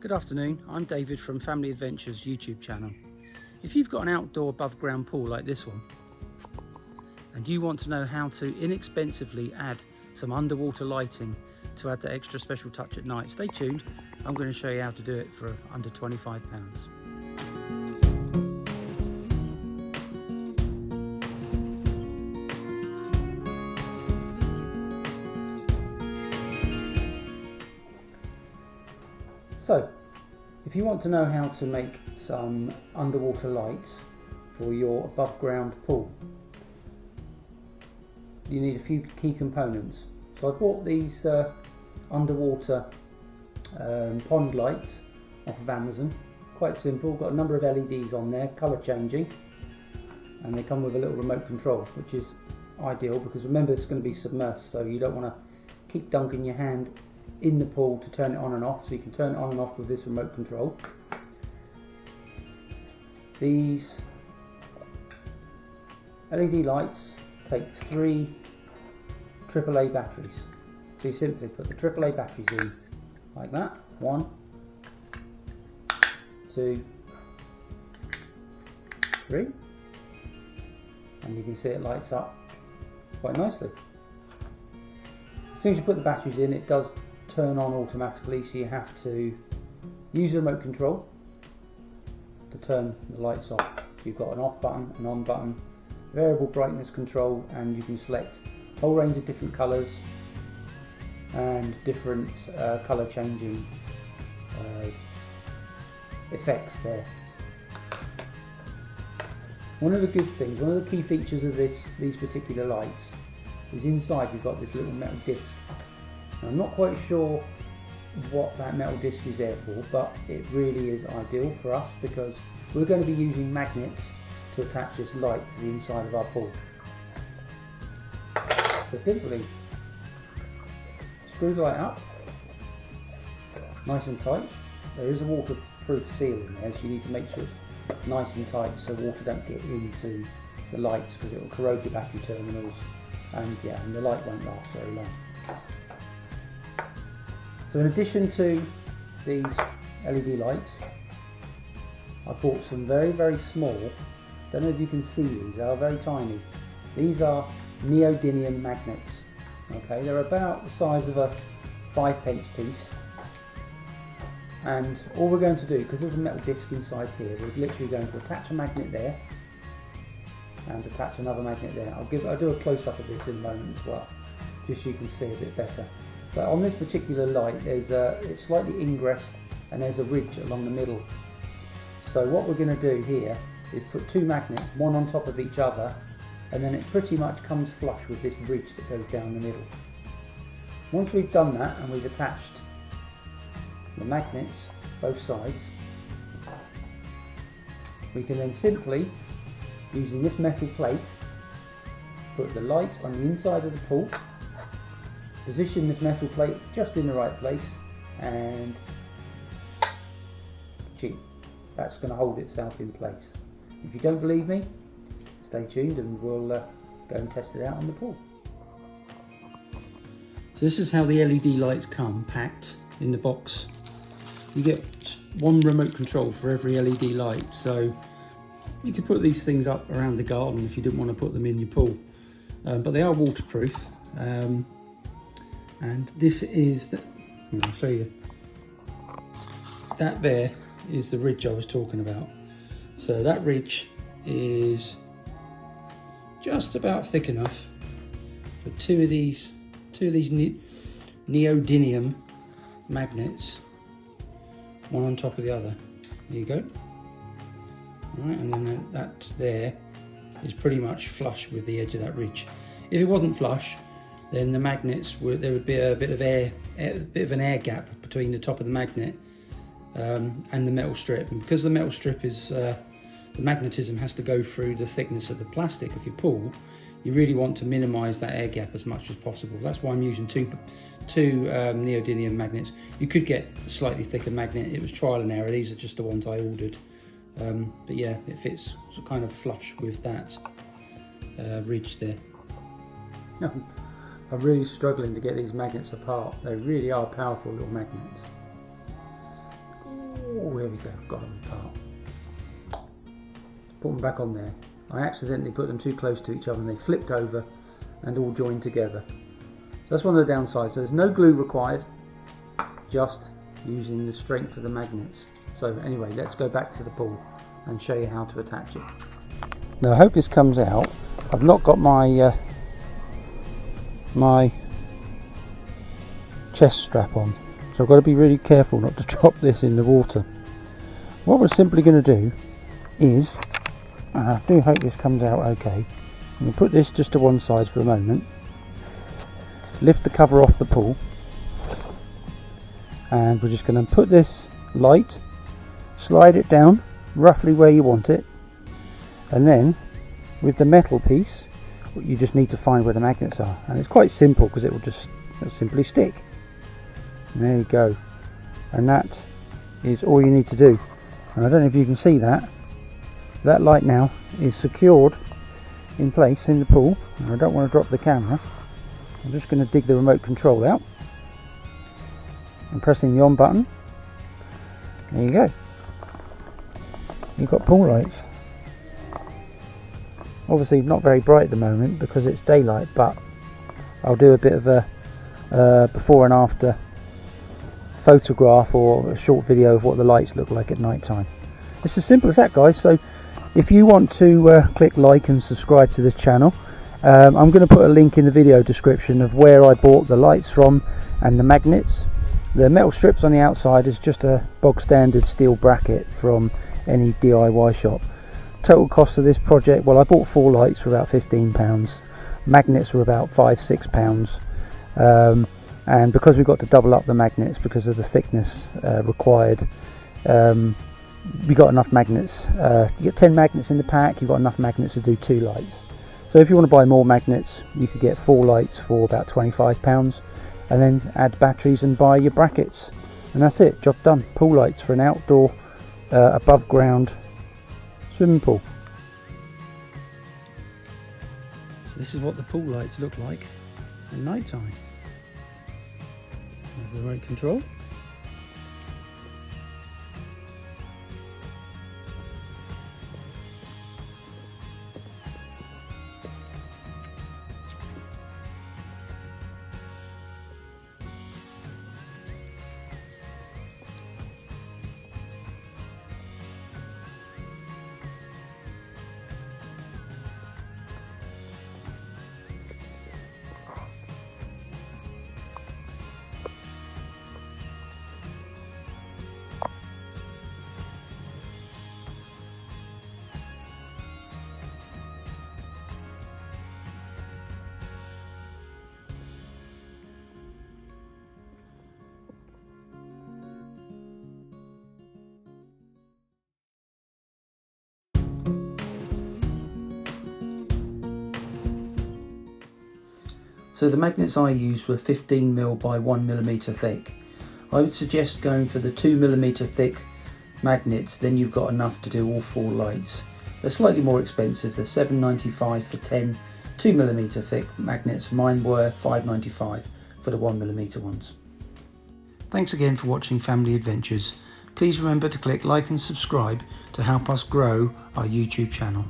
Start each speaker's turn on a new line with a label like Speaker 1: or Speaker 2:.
Speaker 1: Good afternoon, I'm David from Family Adventures YouTube channel. If you've got an outdoor above ground pool like this one and you want to know how to inexpensively add some underwater lighting to add that extra special touch at night, stay tuned. I'm going to show you how to do it for under £25. So, if you want to know how to make some underwater lights for your above ground pool, you need a few key components. So I bought these underwater pond lights off of Amazon. Quite simple, got a number of LEDs on there, colour changing, and they come with a little remote control, which is ideal because remember it's going to be submersed, so you don't want to keep dunking your hand in the pool to turn it on and off, so you can turn it on and off with this remote control. These LED lights take 3 AAA batteries. So you simply put the AAA batteries in like that. 1, 2, 3, and you can see it lights up quite nicely. As soon as you put the batteries in, it does turn on automatically, so you have to use the remote control to turn the lights off. You've got an off button, an on button, variable brightness control, and you can select a whole range of different colours and different colour changing effects there. One of the good things, one of the key features of these particular lights is inside you've got this little metal disc. I'm not quite sure what that metal disc is there for, but it really is ideal for us because we're going to be using magnets to attach this light to the inside of our pool. So simply screw the light up, nice and tight. There is a waterproof seal in there, so you need to make sure it's nice and tight so water don't get into the lights because it will corrode the battery terminals, and the light won't last very long. So in addition to these LED lights, I bought some very, very small, don't know if you can see these, they are very tiny. These are Neodymium magnets. Okay, they're about the size of a 5p piece. And all we're going to do, because there's a metal disc inside here, we're literally going to attach a magnet there and attach another magnet there. I'll do a close-up of this in a moment as well, just so you can see a bit better. But on this particular light, it's slightly ingressed and there's a ridge along the middle. So what we're going to do here is put 2 magnets, one on top of each other, and then it pretty much comes flush with this ridge that goes down the middle. Once we've done that and we've attached the magnets both sides, we can then simply, using this metal plate, put the light on the inside of the pool, position this metal plate just in the right place, and gee, that's going to hold itself in place. If you don't believe me, stay tuned and we'll go and test it out on the pool. So this is how the LED lights come packed in the box. You get one remote control for every LED light, so you could put these things up around the garden if you didn't want to put them in your pool, but they are waterproof. And this is I'll show you. That there is the ridge I was talking about. So that ridge is just about thick enough for two of these neodymium magnets, one on top of the other. There you go. All right, and then that there is pretty much flush with the edge of that ridge. If it wasn't flush, then the magnets there would be a bit of an air gap between the top of the magnet and the metal strip. And because the metal strip is the magnetism has to go through the thickness of the plastic of your pool, you really want to minimise that air gap as much as possible. That's why I'm using two neodymium magnets. You could get a slightly thicker magnet. It was trial and error. These are just the ones I ordered. But yeah, it fits kind of flush with that ridge there. I'm really struggling to get these magnets apart. They really are powerful little magnets. Oh, here we go, got them apart. Put them back on there. I accidentally put them too close to each other and they flipped over and all joined together. So that's one of the downsides. There's no glue required, just using the strength of the magnets. So anyway, let's go back to the pool and show you how to attach it. Now I hope this comes out. I've not got my my chest strap on, so I've got to be really careful not to drop this in the water. What we're simply going to do is, and I do hope this comes out okay, I'm going to put this just to one side for a moment, lift the cover off the pool, and we're just going to put this light, slide it down roughly where you want it, and then with the metal piece you just need to find where the magnets are, and it's quite simple because it'll simply stick. And there you go, and that is all you need to do. And I don't know if you can see that light now is secured in place in the pool, and I don't want to drop the camera. I'm just going to dig the remote control out and pressing the on button. There you go, you've got pool lights. Obviously not very bright at the moment because it's daylight, but I'll do a bit of a before and after photograph or a short video of what the lights look like at night time. It's as simple as that, guys. So if you want to click like and subscribe to this channel, I'm going to put a link in the video description of where I bought the lights from and the magnets. The metal strips on the outside is just a bog standard steel bracket from any DIY shop. Total cost of this project, well, I bought 4 lights for about £15. Magnets were about £5-6. And because we got to double up the magnets because of the thickness required, we got enough magnets. You get 10 magnets in the pack, you've got enough magnets to do 2 lights. So if you want to buy more magnets, you could get 4 lights for about £25, and then add batteries and buy your brackets, and that's it, job done. Pool lights for an outdoor above ground swimming pool. So this is what the pool lights look like at night time. There's the remote control. So the magnets I used were 15mm by 1mm thick. I would suggest going for the 2mm thick magnets, then you've got enough to do all 4 lights. They're slightly more expensive, they're £7.95 for 10 2mm thick magnets. Mine were £5.95 for the 1mm ones. Thanks again for watching Family Adventures. Please remember to click like and subscribe to help us grow our YouTube channel.